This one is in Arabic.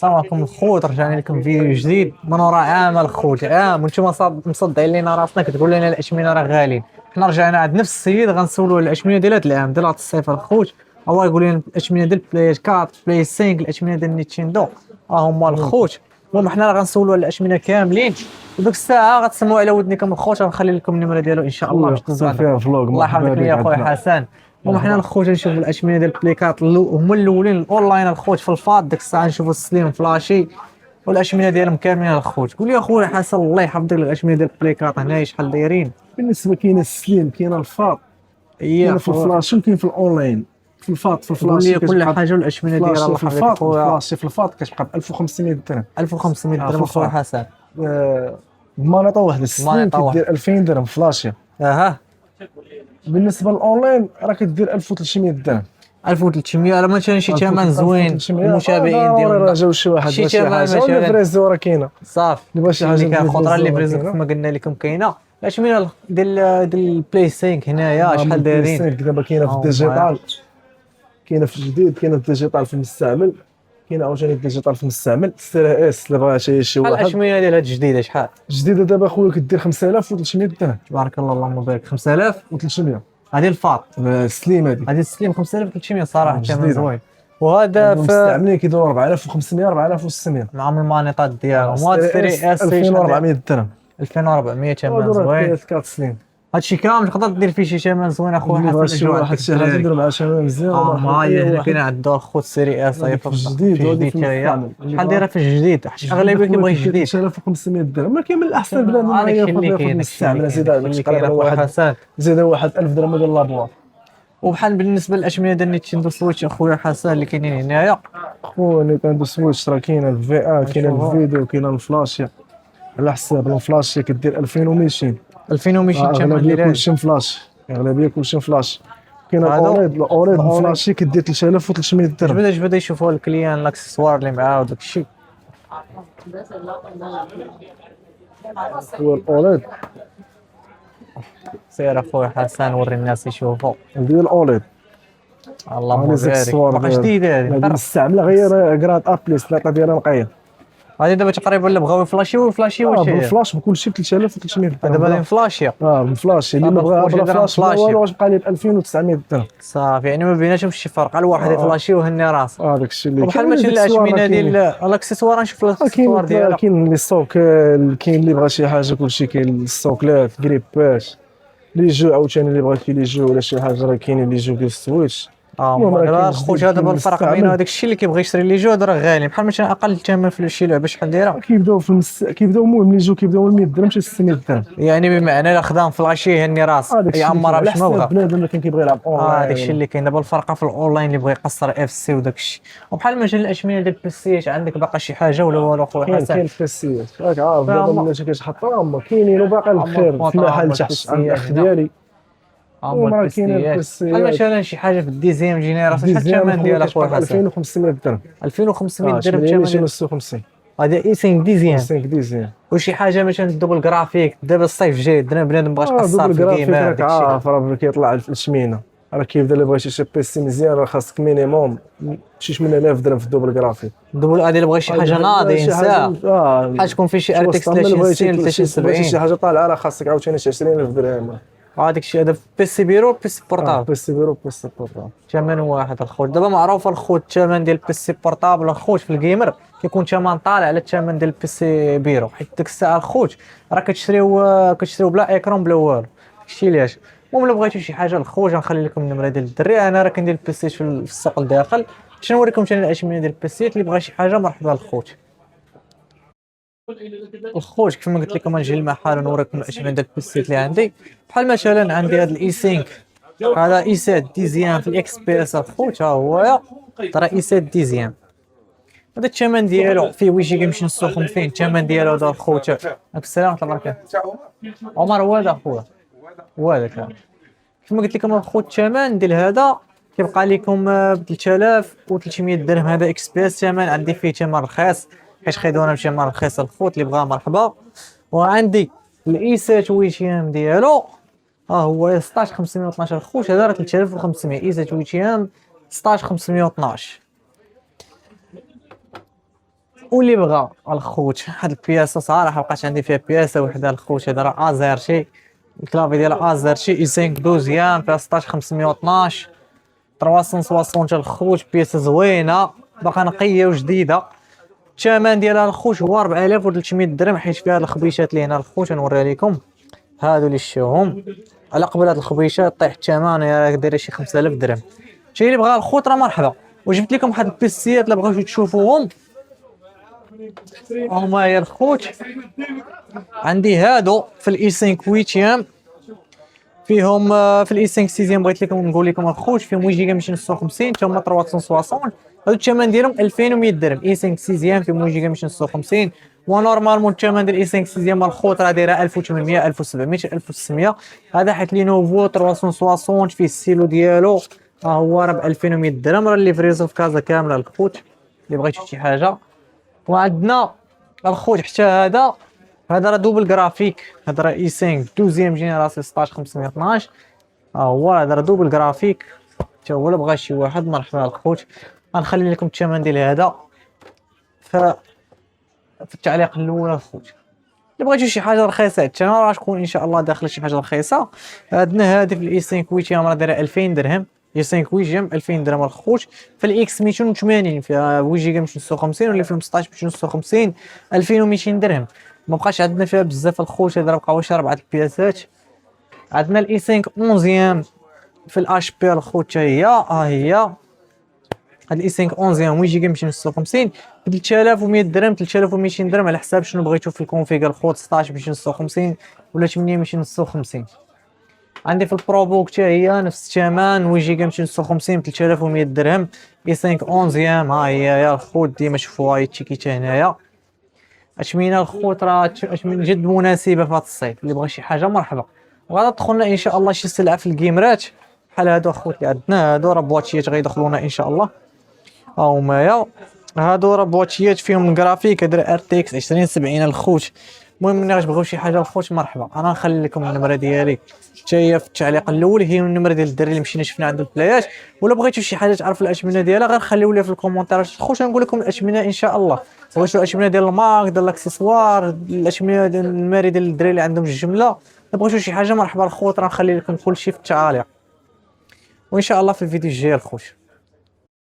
السلام عليكم الخوت، رجعنا لكم فيديو جديد من وراء عام الخوت. عام وانتم مصدعين لينا راسنا كتقول لنا الاشمنه راه غاليين. حنا رجعنا عند نفس السيد غنسولوه على الاشمنه ديال هذا العام ديال هذا الصيف الخوت. هو يقول لنا الاشمنه ديال بلاي 4 بلاي 5 الاشمنه ديال نينتندو هما الخوت. المهم حنا راه غنسولوه على الاشمنه كاملين، وديك الساعه غتسمعوا على ودنكم الخوت. غنخلي لكم النمره ديالو ان شاء الله باش تدوزوا فيها فلوق. الله يحفظك ليا اخويا حسن. المهم حنا الخوت نشوفوا الاشمنه ديال البليكات هما الاولين الاونلاين الخوت في الفاض. ديك الساعه نشوفوا السليم فلاشي والاشمنه ديالهم كاملين الخوت. قول لي اخويا حسن الله يحفظك الاشمنه ديال البليكات هنايا شحال دايرين؟ بالنسبه كاين السليم، كاين الفاط، كاين في الفلاشي وكاين في الاونلاين. في الفاط في قول لي الفلاشي كل حاجه والاشمنه ديالها الله في يحفظك الفاط اخويا. الفلاشي في الفاط كتبقى ب 1500 درهم. 1500 درهم اخويا حسن. بمانيطه واحده. السليم مانيطة واحدة. كدير 2000 درهم فلاشي. اها بالنسبه للاونلاين راه كدير 1300 درهم. 1300 راه مثلا شي ثمن زوين. 1300. المتابعين ضروري راه ديالنا جاو شي واحد شي باغي شي ثمن حاجه مثلا. ولا فريزو راه كاينه. صافي اللي بغى شي حاجه اللي كان خضره اللي فريزو فريزو كما قلنا لكم كاينه. الاشمنه ديال البلاي 5 هنايا شحال دايرين؟ دابا كاينه في الديجيتال، كاينه في الجديد، كاينه في الديجيتال في المستعمل، كاينه عاوتاني الديجيتال في المستعمل. سير اس اللي بغى شي واحد. الاشمنه ديال هاد الجديده شحال؟ جديده دابا خويا كدير 5300 درهم. تبارك الله اللهم بارك. 5000 و300 هذه الفاط. السليم هذه هذه السليم 5300 صراحه ثمن جديدة. زوين. وهذا في المستعملين كيدوروا 4500 4600. معهم المانيطات ديالهم. وهذا ستري اس 2400 درهم. 2400 ثمن هادو راه زوين. كات سليم. هادشي كامل تقدر دير فيه شي ثمن زوين اخويا اللي بغى حسن. شي واحد شي حاجه يدير مع شباب مزيان. ما هي كاين عندو الخوت سيري اس في الجديد وهادي في هي. المستعمل. شحال دايره في الجديد؟ حيت اغلبيه كيبغي الجديد. 3500 درهم. ما كاين من الاحسن بلا ما هذاك ياخذ اللي في كاين المستعمل. زيد اللي كاين اخويا واحد حسن. زيد واحد 1000 درهم ديال لابوار. وبحال بالنسبه للاشمنه ديال نينتندو سويتش اخويا حسن اللي كاينين هنايا. خويا كندو سويتش راه كاينه الفي ا، كاينه الفيديو، كاينه الفلاشي. على حساب الفلاشي كدير 2200. 2200 ثمن اغلبيه ديالها. كلشي فلاش، اغلبيه كلشي فلاش. كاين هادو؟ الاوريد الفلاشي كدير 3300 درهم. جبد يشوفوا الكليان الاكسسوار اللي معاه وداك الشيء. هو الاوريد سير اخويا حسن وري الناس يشوفوا. ديال الاوريد. اللهم هاني بارك. زيكسوار باقا جديده هذه هذه. مستعمله غير كراد ابليس العطا ديالها نقيه. هذه دابا تقريبا اللي بغاو يفلاشيو واش هي؟ بالفلاش بكلشي ب 3300 درهم. دابا هذه فلاشيه. بالفلاش اللي ما بغاها بلا فلاش والو غتبقى ليه ب 2900 درهم. صافي يعني ما بيناتهمش شي فرق. على واحد يفلاشي وهني راسه. داك الشيء اللي وبحال مثلا الاشمنه ديال الاكسسوار نشوف الاكسسوار ديالها. كاين لي ستوك، كاين اللي بغى شي حاجه كلشي كاين الستوكلات جريبات لي جو. عاوتاني اللي بغى لي جو ولا شي حاجه راه كاينين لي جو ديال السويتش. دابا خويا دابا الفرق بين هذاك الشيء اللي كيبغي يشري لي جو راه غالي. بحال مثلا اقل ثمن في شي لعبه شحال دايره؟ كيبداو كيبداو المهم لي جو كيبداو من 100 درهم حتى 600 درهم. يعني بمعنى الا خدام فلاشي هني راس يعمرها باش ما بغا. بنادم اللي كان كيبغي يلعب اونلاين. داك الشيء اللي كاين دابا. الفرقه في الاونلاين اللي بغى يقصر اف سي وداك الشيء. وبحال مثلا الاشمنه ديال البيسيات عندك باقا شي حاجه ولا والو خويا حسن؟ كاين البيسيات راك عارف دابا ملي كتحطها هما كاينين وباقي الخير في المحل تحت عند الاخ ديالي. هما البيسيات. بحال مثلا شي حاجه في الديزيام جينيراسيون شحال الثمن ديالها خويا حسن؟ 2500 درهم. 2500 درهم ثمن. 256. هذا اي 5 ديزيام. 5 ديزيام. وشي حاجه مثلا الدوبل جرافيك دابا الصيف جاي بنادم بغاش يقصر في الجيمات راك عارف راه كيطلع الشمينه. راه كيبدا اللي بغيتي شي بيسي مزيان راه خاصك مينيموم شي 8000 درهم في الدوبل جرافيك. الدوبل هذا اللي بغى شي حاجه ناضيه ينساها. بحال تكون فيه شي ار تكس 3060 3070. شي حاجه طالعه راه خاصك عاوتاني شي 20000 درهم. هذاك الشيء هذا بيسي بيرو بيسي بورطابل. بيسي بيرو بيسي بورطابل ثمن واحد الخوت. دابا معروف الخوت الثمن ديال بيسي بورطابل الخوت في الجيمر كيكون ثمن طالع على الثمن ديال بيسي بيرو، حيت ديك الساعه الخوت راه كتشريو بلا ايكرون بلا والو. داكشي علاش. المهم الا بغيتو شي حاجه الخوت غنخلي لكم النمره ديال الدري. انا راه كندير البيسيات في السوق الداخل باش نوريكم ثاني الاشمنه ديال البيسيات. اللي بغى شي حاجه مرحبا الخوت. الخوت كيف ما قلت لكم نجي للمحل ونوريكم الاشمنه ديال البيسيات اللي عندي. بحال مثلا عندي هذا الاي 5 هذا اي 7 ديزيام في الاكس بي اس الخوت. ها هو ترى اي 7 ديزيام. هذا الثمن ديالو فيه ويجي كيمشي نص 50. الثمن ديالو هذا الخوت. عليكم السلام ورحمه الله وبركاته. عمر هو هذا خويا هو هذاك. كما قلت لكم الخوت الثمن ديال هذا كيبقى لكم ب 3300 درهم. هذا اكس بي اس ثمن عندي فيه ثمن رخيص حيت خيدونا بثمن رخيص الخوت. اللي بغا مرحبا. وعندي الاي 7 ويتيام ديالو ها هو 16512 خوت. هذا راه 3500 اي 7 ويتيام 16512. واللي بغى الخوت هاد البياسه صراحه بقات عندي فيها بياسه وحده الخوت هذا راه ازيرشي، الكلافي ديال ازيرشي اي 5 دوزيام فيها 16 512 360 تاع الخوت، بياسه زوينه باقا نقيه وجديده. الثمن ديالها الخوت هو 4300 درهم، حيت فيها الخبيشات اللي هنا الخوت نوريها لكم هادو اللي شفتوهم. على قبل هاد الخبيشات طيح الثمن يا دايره شي 5000 درهم. شي اللي بغى الخوت راه مرحبا. وجبت لكم واحد البيسيات اللي بغيتو تشوفوهم هما هي الخوت. عندي هادو في الاي 5 ويتيام فيهم في الاي 5 سيزيام بغيت لكم نقول لكم الخوت فيهم 8 جيجا 256 حتى هما 360. هادو الثمن ديالهم 2100 درهم. اي 5 سيزيام فيهم 8 جيجا 256 ونورمالمون الثمن ديال اي 5 سيزيام الخوت راه دايره 1800 1700 1900. هذا حيت لي نوفو 360 فيه السيلو ديالو ها هو راه ب 2100 درهم. راه ليفريزون في كازا كامله الخوت اللي بغيتو شي حاجه. وعندنا الخوت حتى هذا راه دوبل جرافيك. هذا راه اي 5 دوزيام جينيراسيون 16 512 ها هو هذا راه دوبل جرافيك حتى هو. بغى شي واحد مرحبا الخوت. غنخلي لكم الثمن ديال هذا في التعليق الاول الخوت. اللي بغيتو شي حاجه رخيصه حتى انا راه تكون ان شاء الله داخله شي حاجه رخيصه. عندنا هذه في الاي 5 ويتيام راه دايره 2000 درهم. اي 5 ويتيام 2000 درهم الخوت. في الاكس 280 فيها 8 جيجا 256 ولا فيهم 16 256 2200 درهم. ما بقاش عندنا فيها بزاف الخوت. هذا بقاو واش 4 البياسات. عندنا الاي 5 11 في الاش بي الخوت حتى هي ها هي. هاد الاي 5 11 8 جيجا 256 ب 3100 درهم 3200 درهم على حساب شنو بغيتو في الكونفيغ الخوت 16 256 ولا 8 256. عندي في البروبوك حتى هي نفس الثمن 8 جيجا 256 ب 3100 درهم. اي 5 11 ها هي يا الخوت ديما شوفوها هي التيكيته هنايا. اشمينه الخوت راه اشمين جد مناسبه في هذا الصيف. اللي بغى شي حاجه مرحبا. وغادا دخلنا ان شاء الله شي سلعه في الجيمرات بحال هادو الخوت اللي عندنا. هادو راه بواتيات غيدخلونا ان شاء الله ها هما يا. هادو راه بواتيات فيهم الجرافيك هادر ار تي اكس 2070 الخوت. المهم ملي غتبغيو شي حاجه الخوت مرحبا. انا نخلي لكم النمره ديالي حتى هي في التعليق الاول. هي النمره ديال الدري اللي مشينا شفنا عنده البلايات. ولا بغيتو شي حاجه تعرفوا الاثمنه ديالها غير خليو لي في الكومونتيرات الخوت نقول لكم الاثمنه ان شاء الله. واش الاثمنه ديال المارك ديال الاكسسوار الاثمنه ديال الماري ديال الدري اللي عندهم الجمله. بغيتو شي حاجه مرحبا الخوت راه نخلي لكم كلشي في التعاليق. وان شاء الله في الفيديو الجاي الخوت.